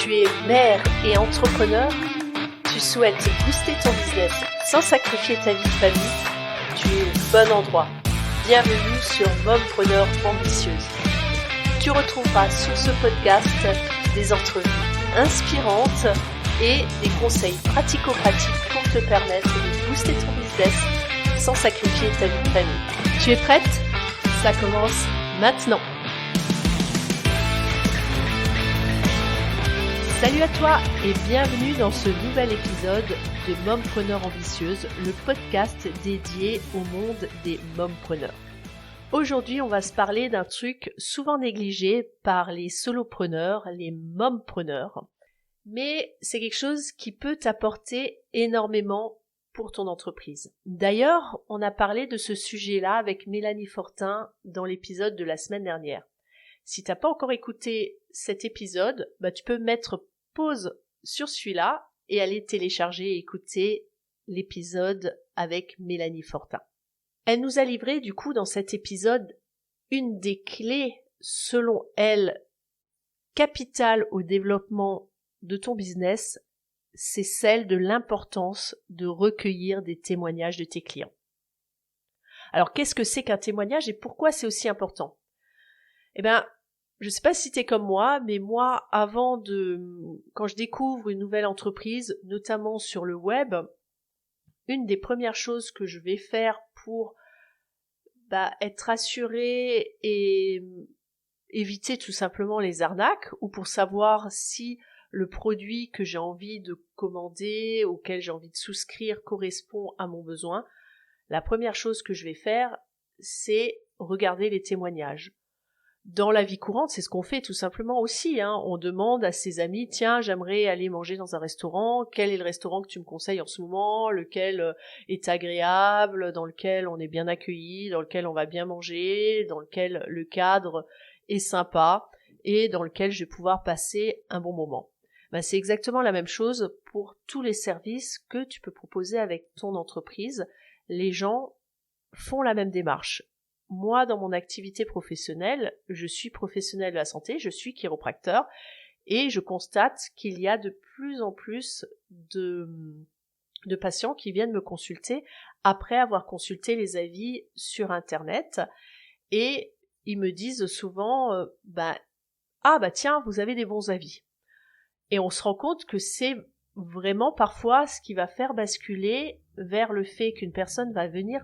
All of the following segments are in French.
Tu es mère et entrepreneur? Tu souhaites booster ton business sans sacrifier ta vie de famille? Tu es au bon endroit. Bienvenue sur Mompreneur Ambitieuse. Tu retrouveras sur ce podcast des entrevues inspirantes et des conseils pratico-pratiques pour te permettre de booster ton business sans sacrifier ta vie de famille. Tu es prête? Ça commence maintenant. Salut à toi et bienvenue dans ce nouvel épisode de Mompreneur Ambitieuse, le podcast dédié au monde des mompreneurs. Aujourd'hui, on va se parler d'un truc souvent négligé par les solopreneurs, les mompreneurs, mais c'est quelque chose qui peut t'apporter énormément pour ton entreprise. D'ailleurs, on a parlé de ce sujet-là avec Mélanie Fortin dans l'épisode de la semaine dernière. Si t'as pas encore écouté cet épisode, tu peux mettre pause sur celui-là et aller télécharger et écouter l'épisode avec Mélanie Fortin. Elle nous a livré du coup dans cet épisode une des clés, selon elle, capitales au développement de ton business, c'est celle de l'importance de recueillir des témoignages de tes clients. Alors qu'est-ce que c'est qu'un témoignage et pourquoi c'est aussi important? Je sais pas si t'es comme moi, mais moi, quand je découvre une nouvelle entreprise, notamment sur le web, une des premières choses que je vais faire pour être assurée et éviter tout simplement les arnaques, ou pour savoir si le produit que j'ai envie de commander, auquel j'ai envie de souscrire, correspond à mon besoin, la première chose que je vais faire, c'est regarder les témoignages. Dans la vie courante, c'est ce qu'on fait tout simplement aussi. On demande à ses amis, tiens, j'aimerais aller manger dans un restaurant, quel est le restaurant que tu me conseilles en ce moment, lequel est agréable, dans lequel on est bien accueilli, dans lequel on va bien manger, dans lequel le cadre est sympa et dans lequel je vais pouvoir passer un bon moment. C'est exactement la même chose pour tous les services que tu peux proposer avec ton entreprise. Les gens font la même démarche. Moi, dans mon activité professionnelle, je suis professionnelle de la santé, je suis chiropracteur et je constate qu'il y a de plus en plus de patients qui viennent me consulter après avoir consulté les avis sur Internet et ils me disent souvent tiens, vous avez des bons avis. Et on se rend compte que c'est vraiment parfois ce qui va faire basculer vers le fait qu'une personne va venir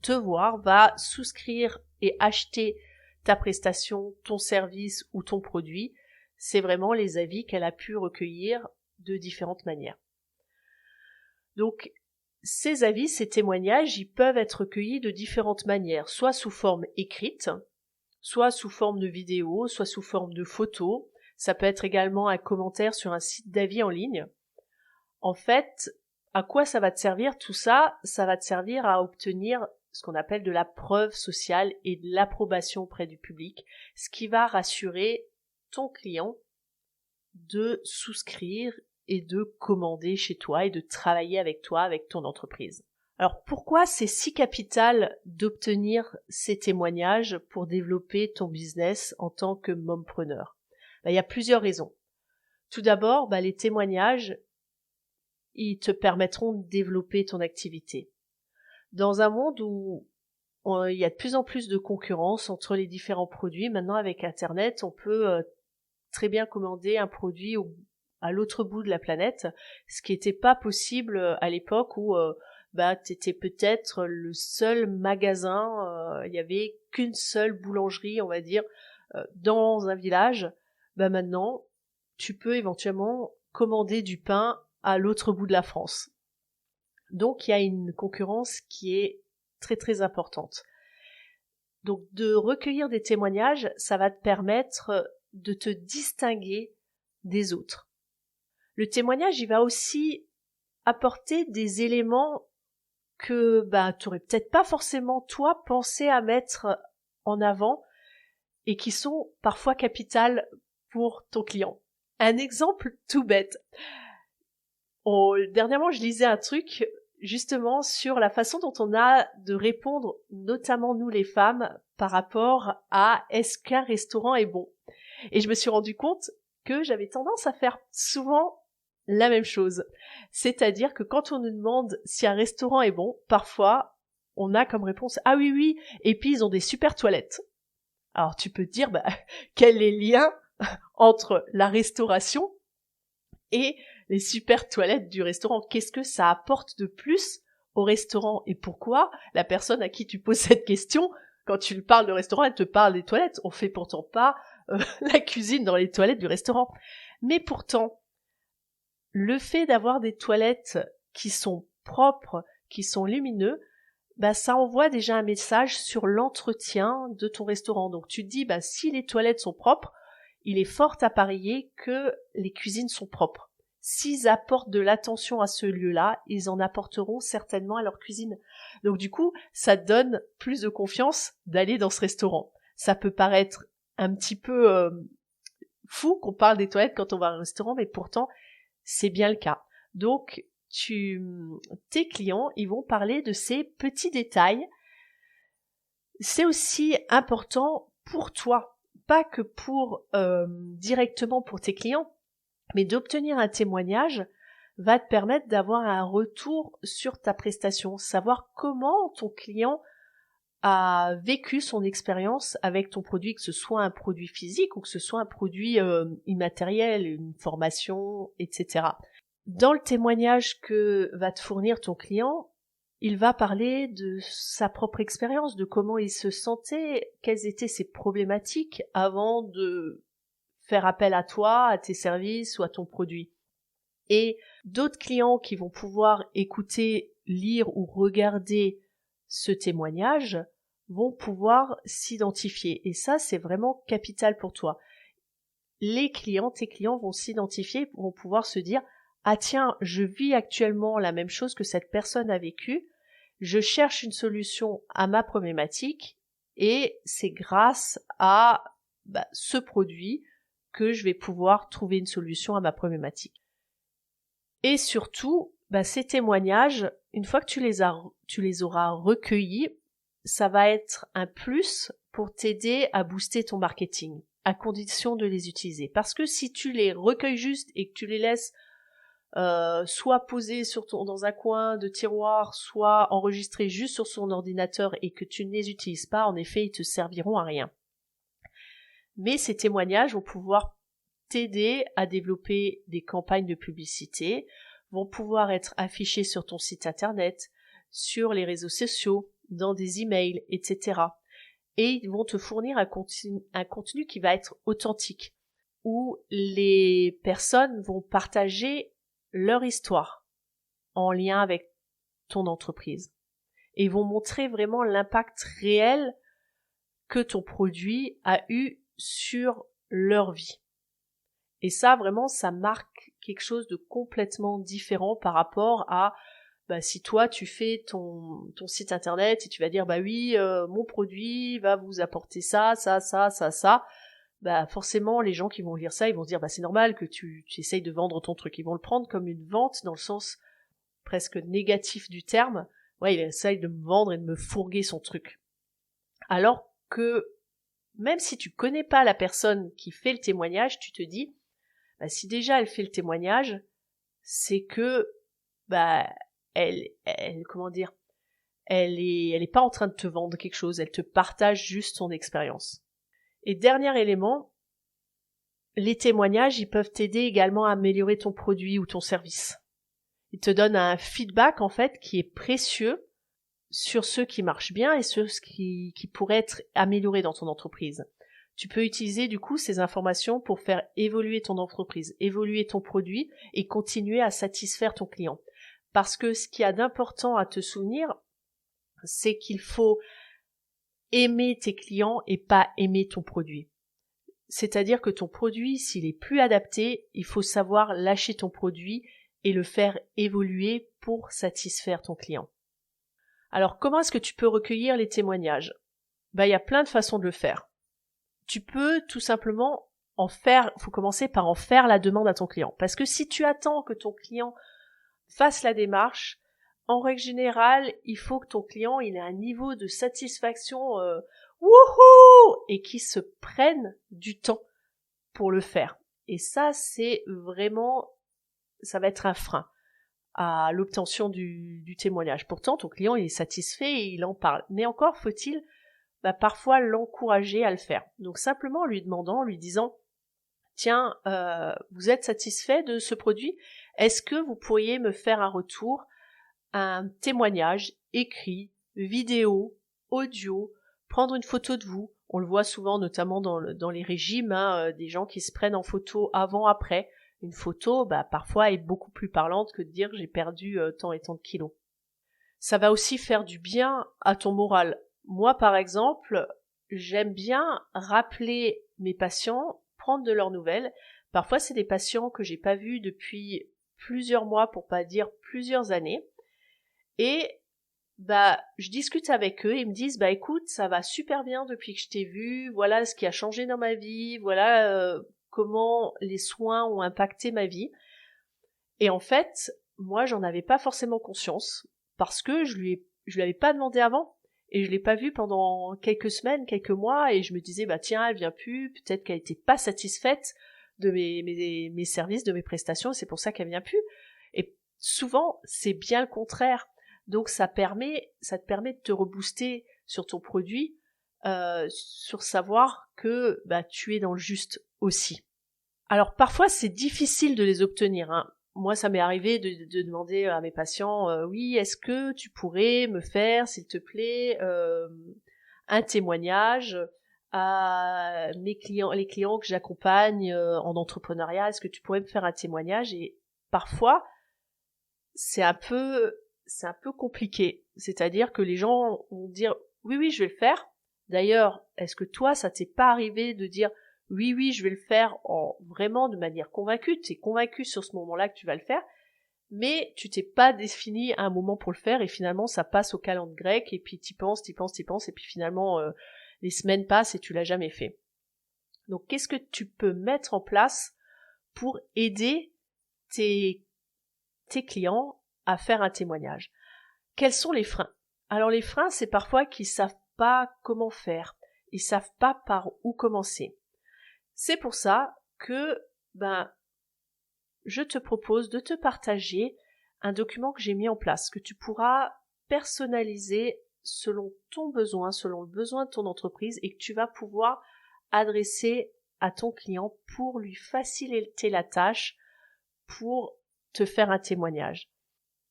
te voir, va souscrire et acheter ta prestation, ton service ou ton produit, c'est vraiment les avis qu'elle a pu recueillir de différentes manières. Donc, ces avis, ces témoignages, ils peuvent être recueillis de différentes manières, soit sous forme écrite, soit sous forme de vidéo, soit sous forme de photo. Ça peut être également un commentaire sur un site d'avis en ligne. En fait, à quoi ça va te servir tout ça? Ça va te servir à obtenir ce qu'on appelle de la preuve sociale et de l'approbation auprès du public, ce qui va rassurer ton client de souscrire et de commander chez toi et de travailler avec toi, avec ton entreprise. Alors pourquoi c'est si capital d'obtenir ces témoignages pour développer ton business en tant que mompreneur? Il y a plusieurs raisons. Tout d'abord, les témoignages, ils te permettront de développer ton activité. Dans un monde où il y a de plus en plus de concurrence entre les différents produits, maintenant avec Internet, on peut très bien commander un produit à l'autre bout de la planète, ce qui n'était pas possible à l'époque où t'étais peut-être le seul magasin, il y avait qu'une seule boulangerie, on va dire, dans un village. Maintenant, tu peux éventuellement commander du pain à l'autre bout de la France. Donc, il y a une concurrence qui est très très importante. Donc, de recueillir des témoignages, ça va te permettre de te distinguer des autres. Le témoignage, il va aussi apporter des éléments que tu n'aurais peut-être pas forcément, toi, pensé à mettre en avant et qui sont parfois capitales pour ton client. Un exemple tout bête. Dernièrement, je lisais un truc justement sur la façon dont on a de répondre, notamment nous les femmes, par rapport à est-ce qu'un restaurant est bon. Et je me suis rendu compte que j'avais tendance à faire souvent la même chose. C'est-à-dire que quand on nous demande si un restaurant est bon, parfois, on a comme réponse « Ah oui, oui, et puis ils ont des super toilettes ». Alors tu peux te dire, quel est le lien entre la restauration et les super toilettes du restaurant? Qu'est-ce que ça apporte de plus au restaurant? Et pourquoi la personne à qui tu poses cette question, quand tu lui parles de restaurant, elle te parle des toilettes? On fait pourtant pas la cuisine dans les toilettes du restaurant. Mais pourtant, le fait d'avoir des toilettes qui sont propres, qui sont lumineux, ça envoie déjà un message sur l'entretien de ton restaurant. Donc tu te dis, si les toilettes sont propres, il est fort à parier que les cuisines sont propres. S'ils apportent de l'attention à ce lieu-là, ils en apporteront certainement à leur cuisine. Donc du coup, ça donne plus de confiance d'aller dans ce restaurant. Ça peut paraître un petit peu fou qu'on parle des toilettes quand on va à un restaurant, mais pourtant, c'est bien le cas. Donc, tes clients, ils vont parler de ces petits détails. C'est aussi important pour toi, pas que pour directement pour tes clients, mais d'obtenir un témoignage va te permettre d'avoir un retour sur ta prestation, savoir comment ton client a vécu son expérience avec ton produit, que ce soit un produit physique ou que ce soit un produit immatériel, une formation, etc. Dans le témoignage que va te fournir ton client, il va parler de sa propre expérience, de comment il se sentait, quelles étaient ses problématiques avant de faire appel à toi, à tes services ou à ton produit. Et d'autres clients qui vont pouvoir écouter, lire ou regarder ce témoignage vont pouvoir s'identifier. Et ça, c'est vraiment capital pour toi. Tes clients vont s'identifier, vont pouvoir se dire « Ah tiens, je vis actuellement la même chose que cette personne a vécu, je cherche une solution à ma problématique et c'est grâce à ce produit que je vais pouvoir trouver une solution à ma problématique. » Et surtout, ces témoignages, une fois que tu les auras recueillis, ça va être un plus pour t'aider à booster ton marketing, à condition de les utiliser. Parce que si tu les recueilles juste et que tu les laisses soit posés dans un coin de tiroir, soit enregistrés juste sur son ordinateur et que tu ne les utilises pas, en effet, ils te serviront à rien. Mais ces témoignages vont pouvoir t'aider à développer des campagnes de publicité, vont pouvoir être affichés sur ton site internet, sur les réseaux sociaux, dans des emails, etc. Et ils vont te fournir un contenu qui va être authentique, où les personnes vont partager leur histoire en lien avec ton entreprise. Et ils vont montrer vraiment l'impact réel que ton produit a eu sur leur vie. Et ça, vraiment, ça marque quelque chose de complètement différent par rapport à si toi, tu fais ton site internet et tu vas dire, oui, mon produit va vous apporter ça, forcément, les gens qui vont lire ça, ils vont se dire, c'est normal que tu essayes de vendre ton truc. Ils vont le prendre comme une vente dans le sens presque négatif du terme. Ouais, il essaye de me vendre et de me fourguer son truc. Alors que, même si tu connais pas la personne qui fait le témoignage, tu te dis, si déjà elle fait le témoignage, c'est que, elle est pas en train de te vendre quelque chose, elle te partage juste son expérience. Et dernier élément, les témoignages, ils peuvent t'aider également à améliorer ton produit ou ton service. Ils te donnent un feedback, en fait, qui est précieux sur ceux qui marchent bien et ceux qui pourraient être améliorés dans ton entreprise. Tu peux utiliser, du coup, ces informations pour faire évoluer ton entreprise, évoluer ton produit et continuer à satisfaire ton client. Parce que ce qu'il y a d'important à te souvenir, c'est qu'il faut aimer tes clients et pas aimer ton produit. C'est-à-dire que ton produit, s'il est plus adapté, il faut savoir lâcher ton produit et le faire évoluer pour satisfaire ton client. Alors, comment est-ce que tu peux recueillir les témoignages? Il y a plein de façons de le faire. Tu peux tout simplement faut commencer par en faire la demande à ton client. Parce que si tu attends que ton client fasse la démarche, en règle générale, il faut que ton client il ait un niveau de satisfaction wouhou et qu'il se prenne du temps pour le faire. Et ça, c'est vraiment, ça va être un frein à l'obtention du témoignage. Pourtant, ton client il est satisfait et il en parle. Mais encore faut-il parfois l'encourager à le faire. Donc simplement en lui demandant, en lui disant « Tiens, vous êtes satisfait de ce produit ? Est-ce que vous pourriez me faire un retour, un témoignage écrit, vidéo, audio, prendre une photo de vous ?» On le voit souvent notamment dans les régimes, des gens qui se prennent en photo avant-après. Une photo, parfois, est beaucoup plus parlante que de dire « j'ai perdu tant et tant de kilos ». Ça va aussi faire du bien à ton moral. Moi, par exemple, j'aime bien rappeler mes patients, prendre de leurs nouvelles. Parfois, c'est des patients que j'ai pas vus depuis plusieurs mois, pour pas dire plusieurs années. Et je discute avec eux, ils me disent écoute, ça va super bien depuis que je t'ai vu, voilà ce qui a changé dans ma vie, voilà comment les soins ont impacté ma vie. Et en fait, moi, j'en avais pas forcément conscience parce que je lui avais pas demandé avant. Et je l'ai pas vue pendant quelques semaines, quelques mois, et je me disais, tiens, elle vient plus, peut-être qu'elle était pas satisfaite de mes services, de mes prestations, et c'est pour ça qu'elle vient plus. Et souvent, c'est bien le contraire. Donc, ça te permet de te rebooster sur ton produit, sur savoir que, tu es dans le juste aussi. Alors, parfois, c'est difficile de les obtenir, Moi, ça m'est arrivé de demander à mes patients, oui, est-ce que tu pourrais me faire, s'il te plaît, un témoignage à les clients que j'accompagne en entrepreneuriat, est-ce que tu pourrais me faire un témoignage? Et parfois, c'est un peu compliqué. C'est-à-dire que les gens vont dire, oui, je vais le faire. D'ailleurs, est-ce que toi, ça t'est pas arrivé de dire, oui, je vais le faire vraiment de manière convaincue, tu es convaincu sur ce moment-là que tu vas le faire, mais tu t'es pas défini un moment pour le faire et finalement ça passe au calendrier grec et puis t'y penses et puis finalement les semaines passent et tu l'as jamais fait. Donc qu'est-ce que tu peux mettre en place pour aider tes clients à faire un témoignage? Quels sont les freins? Alors les freins, c'est parfois qu'ils savent pas comment faire, ils savent pas par où commencer. C'est pour ça que je te propose de te partager un document que j'ai mis en place, que tu pourras personnaliser selon ton besoin, selon le besoin de ton entreprise et que tu vas pouvoir adresser à ton client pour lui faciliter la tâche, pour te faire un témoignage.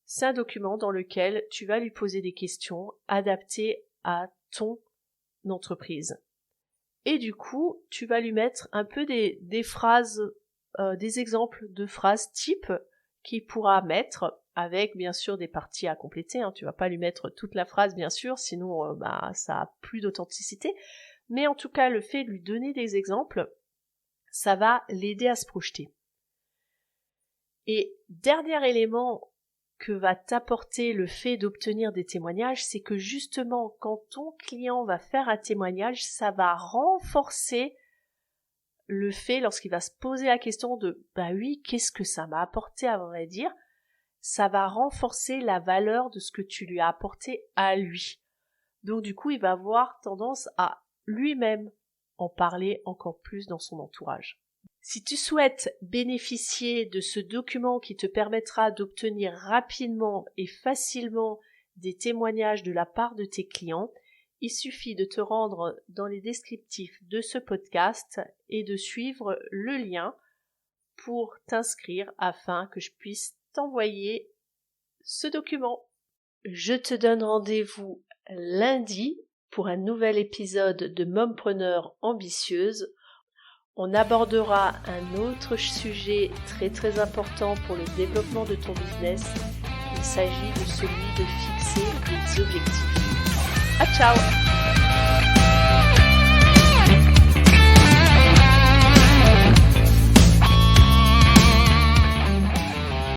C'est un document dans lequel tu vas lui poser des questions adaptées à ton entreprise. Et du coup, tu vas lui mettre un peu des phrases, des exemples de phrases type qu'il pourra mettre avec bien sûr des parties à compléter. Tu vas pas lui mettre toute la phrase bien sûr, sinon ça a plus d'authenticité. Mais en tout cas, le fait de lui donner des exemples, ça va l'aider à se projeter. Et dernier élément que va t'apporter le fait d'obtenir des témoignages, c'est que justement, quand ton client va faire un témoignage, ça va renforcer le fait, lorsqu'il va se poser la question de « oui, qu'est-ce que ça m'a apporté à vrai dire ?» ça va renforcer la valeur de ce que tu lui as apporté à lui. Donc du coup, il va avoir tendance à lui-même en parler encore plus dans son entourage. Si tu souhaites bénéficier de ce document qui te permettra d'obtenir rapidement et facilement des témoignages de la part de tes clients, il suffit de te rendre dans les descriptifs de ce podcast et de suivre le lien pour t'inscrire afin que je puisse t'envoyer ce document. Je te donne rendez-vous lundi pour un nouvel épisode de Mompreneur ambitieuse. On abordera un autre sujet très très important pour le développement de ton business. Il s'agit de celui de fixer des objectifs. À ciao!